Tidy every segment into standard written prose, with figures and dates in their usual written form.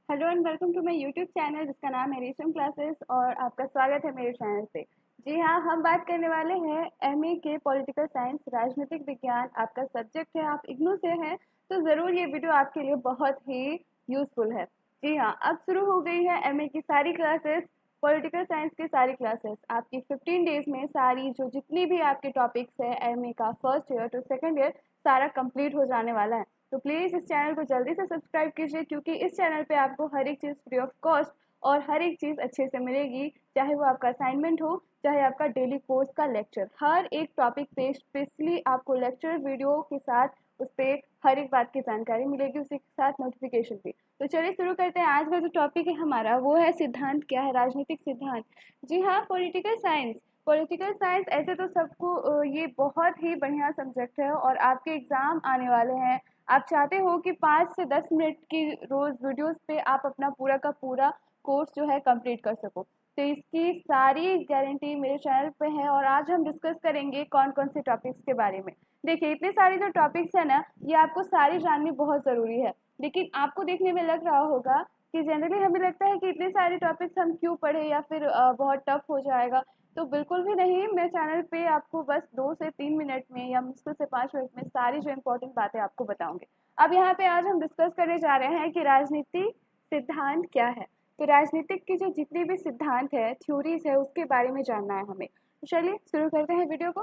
Hello and welcome to my YouTube channel जिसका नाम है रेशम क्लासेस और आपका स्वागत है मेरे चैनल पे। जी हाँ, हम बात करने वाले हैं एमए के पॉलिटिकल साइंस राजनीतिक विज्ञान। आपका सब्जेक्ट है, आप इग्नू से हैं तो ज़रूर ये वीडियो आपके लिए बहुत ही यूज़फुल है। जी हाँ, अब शुरू हो गई है एमए की सारी क्लासेस, पॉलिटिकल साइंस की सारी क्लासेस। आपकी 15 डेज में सारी जो जितनी भी आपके टॉपिक्स है एमए का first year to second year सारा कंप्लीट हो जाने वाला है। तो प्लीज़ इस चैनल को जल्दी से सब्सक्राइब कीजिए क्योंकि इस चैनल पे आपको हर एक चीज़ फ्री ऑफ कॉस्ट और हर एक चीज़ अच्छे से मिलेगी, चाहे वो आपका असाइनमेंट हो चाहे आपका डेली कोर्स का लेक्चर। हर एक टॉपिक पे स्पेशली आपको लेक्चर वीडियो के साथ उस पर हर एक बात की जानकारी मिलेगी, उसी के साथ नोटिफिकेशन भी। तो चलिए शुरू करते हैं। आज का जो टॉपिक है हमारा वो है सिद्धांत क्या है, राजनीतिक सिद्धांत। जी हाँ, पॉलिटिकल साइंस। पॉलिटिकल साइंस ऐसे तो सबको ये बहुत ही बढ़िया सब्जेक्ट है और आपके एग्ज़ाम आने वाले हैं। आप चाहते हो कि 5 से 10 मिनट की रोज़ वीडियोस पे आप अपना पूरा का पूरा कोर्स जो है कंप्लीट कर सको, तो इसकी सारी गारंटी मेरे चैनल पे है। और आज हम डिस्कस करेंगे कौन कौन से टॉपिक्स के बारे में। देखिए, इतने सारे जो टॉपिक्स है ना, ये आपको सारी जाननी बहुत ज़रूरी है। लेकिन आपको देखने में लग रहा होगा कि जनरली हमें लगता है कि इतने सारे टॉपिक्स हम क्यों पढ़े या फिर बहुत टफ हो जाएगा। तो बिल्कुल भी नहीं, मैं चैनल पे आपको बस 2 से 3 मिनट में या मुश्किल से 5 मिनट में सारी जो इम्पोर्टेंट बातें आपको बताऊंगी। अब यहाँ पे आज हम डिस्कस करने जा रहे हैं कि राजनीति सिद्धांत क्या है। तो राजनीतिक की जो जितनी भी सिद्धांत है, थ्योरीज है, उसके बारे में जानना है हमें। तो चलिए शुरू करते हैं वीडियो को।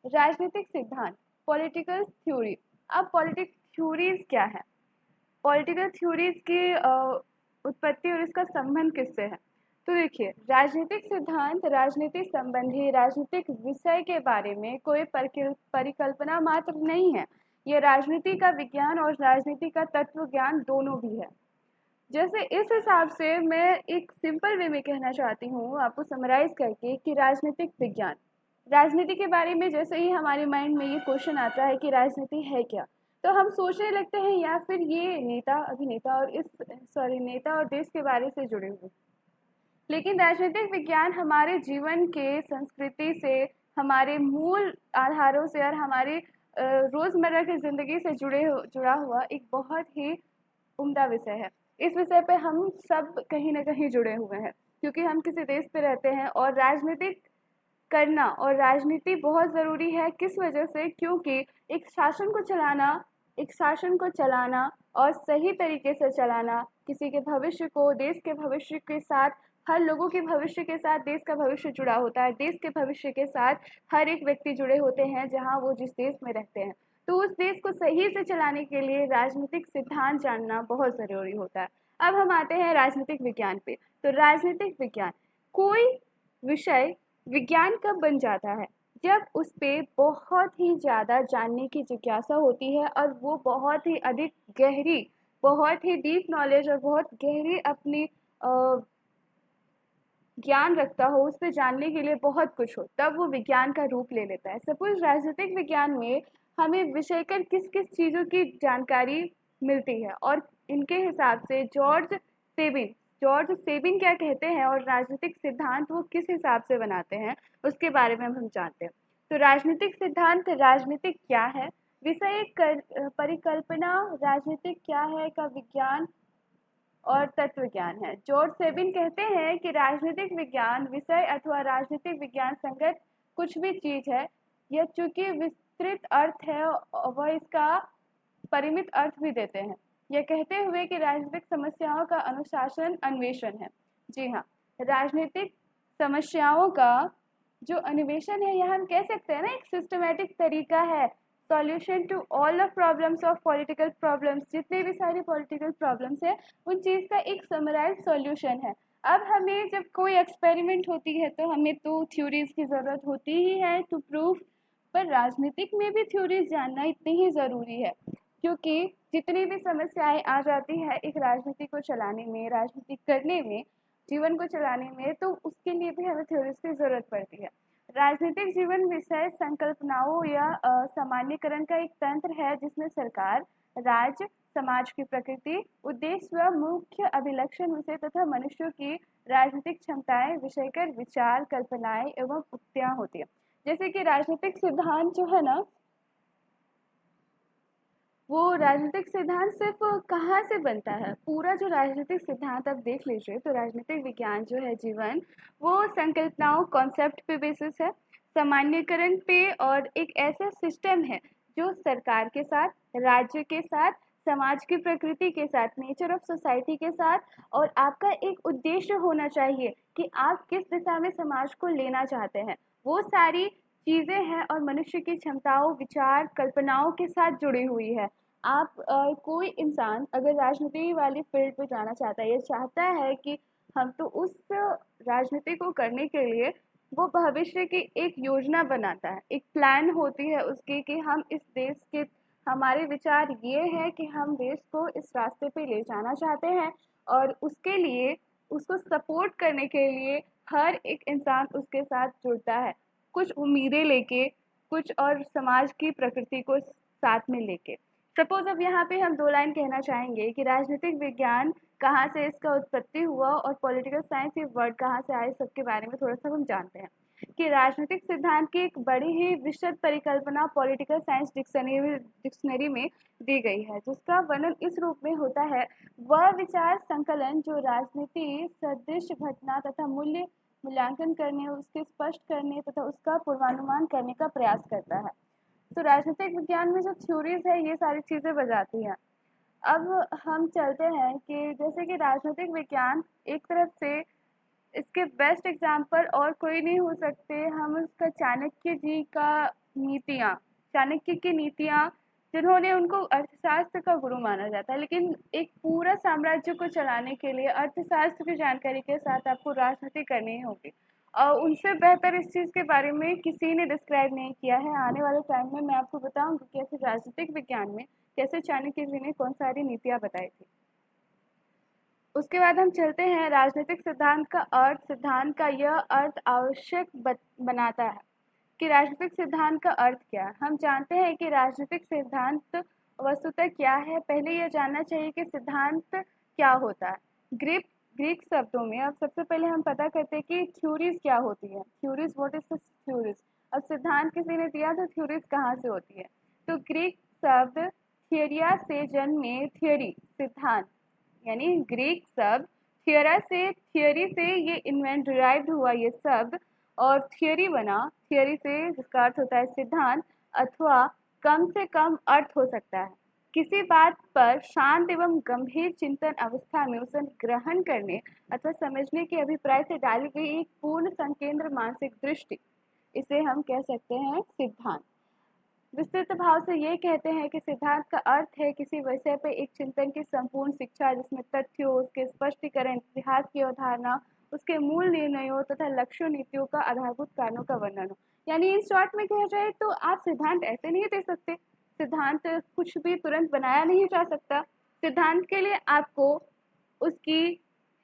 राजनीतिक सिद्धांत, पॉलिटिकल थ्योरी। अब पॉलिटिक थ्योरीज क्या है? पॉलिटिकल थ्योरीज की उत्पत्ति और इसका संबंध किससे है? तो देखिए, राजनीतिक सिद्धांत राजनीति संबंधी राजनीतिक विषय के बारे में कोई परिकल्पना मात्र नहीं है। यह राजनीति का विज्ञान और राजनीति का तत्व ज्ञान दोनों भी है। जैसे इस हिसाब से मैं एक सिंपल वे में कहना चाहती हूँ आपको समराइज करके कि राजनीतिक विज्ञान, राजनीति के बारे में जैसे ही हमारे माइंड में ये क्वेश्चन आता है कि राजनीति है क्या, तो हम सोचने लगते हैं या फिर ये नेता अभिनेता और इस नेता और देश के बारे से जुड़े हुए। लेकिन राजनीतिक विज्ञान हमारे जीवन के संस्कृति से, हमारे मूल आधारों से और हमारे रोज़मर्रा की ज़िंदगी से जुड़ा हुआ एक बहुत ही उम्दा विषय है। इस विषय पे हम सब कहीं ना कहीं जुड़े हुए हैं क्योंकि हम किसी देश पे रहते हैं और राजनीतिक करना और राजनीति बहुत ज़रूरी है। किस वजह से? क्योंकि एक शासन को चलाना और सही तरीके से चलाना, किसी के भविष्य को, देश के भविष्य के साथ, हर लोगों के भविष्य के साथ देश का भविष्य जुड़ा होता है। देश के भविष्य के साथ हर एक व्यक्ति जुड़े होते हैं जहाँ वो जिस देश में रहते हैं। तो उस देश को सही से चलाने के लिए राजनीतिक सिद्धांत जानना बहुत ज़रूरी होता है। अब हम आते हैं राजनीतिक विज्ञान पे। तो राजनीतिक विज्ञान, कोई विषय विज्ञान कब बन जाता है? जब उस पे बहुत ही ज़्यादा जानने की जिज्ञासा होती है और वो बहुत ही अधिक गहरी, बहुत ही डीप नॉलेज और बहुत गहरी अपनी ज्ञान रखता हो, उस पे जानने के लिए बहुत कुछ हो, तब वो विज्ञान का रूप ले लेता है। सपोज राजनीतिक विज्ञान में हमें विषय कर किस किस चीज़ों की जानकारी मिलती है और इनके हिसाब से जॉर्ज सेबिन क्या कहते हैं और राजनीतिक सिद्धांत वो किस हिसाब से बनाते हैं, उसके बारे में हम जानते हैं। तो राजनीतिक सिद्धांत, राजनीतिक क्या है, विषय परिकल्पना, राजनीतिक क्या है का विज्ञान और तत्व ज्ञान है। जॉर्ज सेबिन कहते हैं कि राजनीतिक विज्ञान विषय अथवा राजनीतिक विज्ञान संगत कुछ भी चीज है। यह चूंकि विस्तृत अर्थ है वह इसका परिमित अर्थ भी देते हैं, यह कहते हुए कि राजनीतिक समस्याओं का अनुशासन अन्वेषण है। जी हाँ, राजनीतिक समस्याओं का जो अन्वेषण है, यह हम कह सकते हैं ना एक सिस्टमेटिक तरीका है। Solution to all the problems of political problems, जितने भी सारे पॉलिटिकल प्रॉब्लम्स है उन चीज़ का एक समराइज सॉल्यूशन है। अब हमें जब कोई एक्सपेरिमेंट होती है तो हमें तो थ्योरीज की ज़रूरत होती ही है टू प्रूफ, पर राजनीतिक में भी थ्योरीज जानना इतनी ही ज़रूरी है क्योंकि जितनी भी समस्याएं आ जाती है एक राजनीति को चलाने में, राजनीति करने में, जीवन को चलाने में, तो उसके लिए भी हमें थ्योरीज की ज़रूरत पड़ती है। राजनीतिक जीवन विषय संकल्पनाओं या सामान्यकरण का एक तंत्र है जिसमें सरकार, राज्य, समाज की प्रकृति, उद्देश्य व मुख्य अभिलक्षण विषय तथा मनुष्यों की राजनीतिक क्षमताएं, विषयकर विचार, कल्पनाएं एवं उक्तियां होती है। जैसे कि राजनीतिक सिद्धांत जो है ना, वो राजनीतिक सिद्धांत सिर्फ कहाँ से बनता है? पूरा जो राजनीतिक सिद्धांत आप देख लीजिए तो राजनीतिक विज्ञान जो है जीवन, वो संकल्पनाओं कॉन्सेप्ट पे बेसिस है, सामान्यीकरण पे, और एक ऐसा सिस्टम है जो सरकार के साथ, राज्य के साथ, समाज की प्रकृति के साथ, नेचर ऑफ सोसाइटी के साथ, और आपका एक उद्देश्य होना चाहिए कि आप किस दिशा में समाज को लेना चाहते हैं। वो सारी चीज़ें हैं और मनुष्य की क्षमताओं, विचार, कल्पनाओं के साथ जुड़ी हुई है। आप कोई इंसान अगर राजनीति वाली फील्ड पे जाना चाहता है या चाहता है कि हम, तो उस राजनीति को करने के लिए वो भविष्य की एक योजना बनाता है, एक प्लान होती है उसकी कि हम इस देश के, हमारे विचार ये है कि हम देश को इस रास्ते पे ले जाना चाहते हैं, और उसके लिए उसको सपोर्ट करने के लिए हर एक इंसान उसके साथ जुड़ता है, कुछ उम्मीदें लेके, कुछ और समाज की प्रकृति को साथ में लेके। सपोज अब यहाँ पे हम 2 लाइन कहना चाहेंगे कि राजनीतिक विज्ञान कहाँ से इसका उत्पत्ति हुआ और पॉलिटिकल साइंस ये वर्ड कहाँ से आए, सबके बारे में थोड़ा सा हम जानते हैं कि राजनीतिक सिद्धांत की एक बड़ी ही विशद परिकल्पना पॉलिटिकल साइंस डिक्शनरी में दी गई है, जिसका वर्णन इस रूप में होता है: वह विचार संकलन जो राजनीति सदृश घटना तथा मूल्यांकन करने, उसके स्पष्ट करने तथा उसका पूर्वानुमान करने का प्रयास करता है। तो राजनीतिक विज्ञान में जो थ्योरीज है ये सारी चीज़ें बजाती हैं। अब हम चलते हैं कि जैसे कि राजनीतिक विज्ञान एक तरफ से, इसके बेस्ट एग्जाम्पल और कोई नहीं हो सकते, हम उसका चाणक्य जी का नीतियाँ, चाणक्य की नीतियाँ, जिन्होंने उनको अर्थशास्त्र का गुरु माना जाता है, लेकिन एक पूरा साम्राज्य को चलाने के लिए अर्थशास्त्र की जानकारी के साथ आपको राजनीति करनी होगी, और उनसे बेहतर इस चीज़ के बारे में किसी ने डिस्क्राइब नहीं किया है। आने वाले टाइम में मैं आपको बताऊंगी कैसे राजनीतिक विज्ञान में कैसे चाणक्य जी ने कौन सारी नीतियाँ बताई थी। उसके बाद हम चलते हैं राजनीतिक सिद्धांत का अर्थ। सिद्धांत का यह अर्थ आवश्यक बनाता है कि राजनीतिक सिद्धांत का अर्थ क्या है। हम जानते हैं कि राजनीतिक सिद्धांत वस्तुतः क्या है। पहले यह जानना चाहिए कि सिद्धांत क्या होता है। ग्रीक शब्दों में अब सबसे पहले हम पता करते हैं कि थ्योरीज क्या होती है। Theories, what is the theories. अब सिद्धांत किसी ने दिया तो थ्योरीज कहाँ से होती है, तो ग्रीक शब्द थियरिया से जन्मे, थियरी सिद्धांत, यानी ग्रीक शब्द थियरा से, थियरी से ये इन्वेंट डिराइव्ड हुआ ये शब्द, और थियरी बना, थियरी से, जिसका अर्थ होता है सिद्धांत, अथवा कम से कम अर्थ हो सकता है किसी बात पर शांत एवं गंभीर चिंतन अवस्था में उसे ग्रहण करने अथवा समझने के अभिप्राय से डाली गई एक पूर्ण संकेंद्र मानसिक दृष्टि, इसे हम कह सकते हैं सिद्धांत। विस्तृत भाव से ये कहते हैं कि सिद्धांत का अर्थ है किसी विषय पर एक चिंतन की संपूर्ण शिक्षा, जिसमें तथ्यों, उसके स्पष्टीकरण, इतिहास की अवधारणा, उसके मूल निर्णयों तथा लक्ष्यों, नीतियों का आधारभूत कारणों का वर्णन हो। यानी इन शॉर्ट में कहा जाए तो आप सिद्धांत ऐसे नहीं दे सकते, सिद्धांत कुछ भी तुरंत बनाया नहीं जा सकता। सिद्धांत के लिए आपको उसकी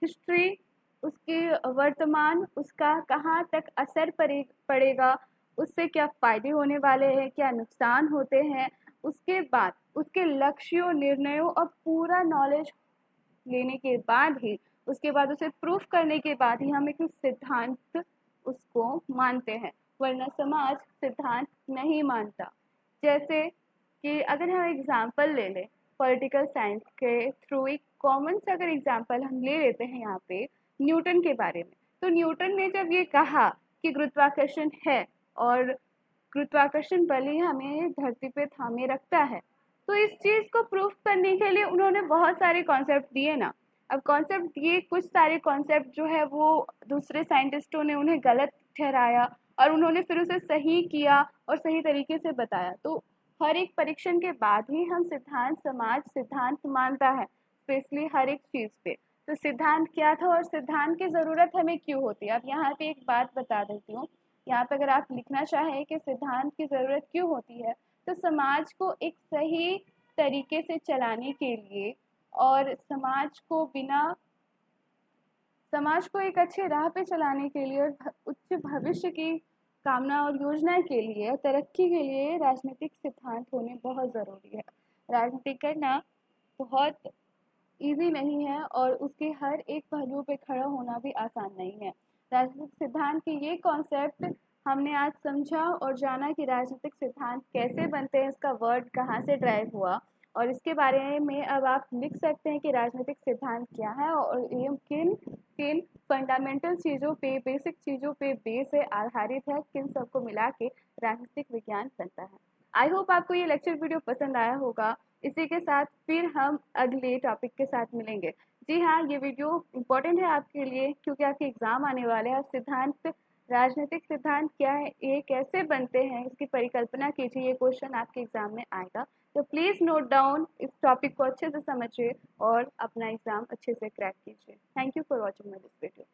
हिस्ट्री, उसकी वर्तमान, उसका कहाँ तक असर पड़ेगा, उससे क्या फ़ायदे होने वाले हैं, क्या नुकसान होते हैं, उसके बाद उसके लक्ष्यों, निर्णयों और पूरा नॉलेज लेने के बाद ही, उसके बाद उसे प्रूफ करने के बाद ही हम एक सिद्धांत उसको मानते हैं, वरना समाज सिद्धांत नहीं मानता। जैसे कि अगर हम एग्जाम्पल ले लें पॉलिटिकल साइंस के थ्रू, एक कॉमन सा अगर एग्जाम्पल हम ले लेते हैं यहाँ पे न्यूटन के बारे में, तो न्यूटन ने जब ये कहा कि गुरुत्वाकर्षण है और गुरुत्वाकर्षण बल ही हमें धरती पे थामे रखता है, तो इस चीज़ को प्रूफ करने के लिए उन्होंने बहुत सारे कॉन्सेप्ट दिए ना। अब कॉन्सेप्ट दिए, कुछ सारे कॉन्सेप्ट जो है वो दूसरे साइंटिस्टों ने उन्हें गलत ठहराया और उन्होंने फिर उसे सही किया और सही तरीके से बताया। तो हर एक परीक्षण के बाद ही हम सिद्धांत, समाज सिद्धांत मानता है, स्पेशली हर एक चीज़ पे। तो सिद्धांत क्या था और सिद्धांत की ज़रूरत हमें क्यों होती है। अब यहाँ पे एक बात बता देती हूँ, यहाँ पे अगर आप लिखना चाहें कि सिद्धांत की ज़रूरत क्यों होती है, तो समाज को एक सही तरीके से चलाने के लिए और समाज को एक अच्छे राह पे चलाने के लिए और उच्च भविष्य की कामना और योजना के लिए, तरक्की के लिए राजनीतिक सिद्धांत होने बहुत ज़रूरी है। राजनीति करना बहुत ईजी नहीं है और उसके हर एक पहलू पे खड़ा होना भी आसान नहीं है। राजनीतिक सिद्धांत के ये कॉन्सेप्ट हमने आज समझा और जाना कि राजनीतिक सिद्धांत कैसे बनते हैं, इसका वर्ड कहाँ से ड्राइव हुआ और इसके बारे में अब आप लिख सकते हैं कि राजनीतिक सिद्धांत क्या है और ये किन किन फंडामेंटल चीज़ों पे, बेसिक चीज़ों पे बेस है, आधारित है, किन सबको मिला के राजनीतिक विज्ञान बनता है। आई होप आपको ये लेक्चर वीडियो पसंद आया होगा। इसी के साथ फिर हम अगले टॉपिक के साथ मिलेंगे। जी हाँ, ये वीडियो इम्पोर्टेंट है आपके लिए क्योंकि आपके एग्जाम आने वाले हैं। आप सिद्धांत, राजनीतिक सिद्धांत क्या है, ये कैसे बनते हैं, इसकी परिकल्पना कीजिए। ये क्वेश्चन आपके एग्जाम में आएगा, तो प्लीज़ नोट डाउन, इस टॉपिक को अच्छे से समझिए और अपना एग्जाम अच्छे से क्रैक कीजिए। Thank you for watching my this video.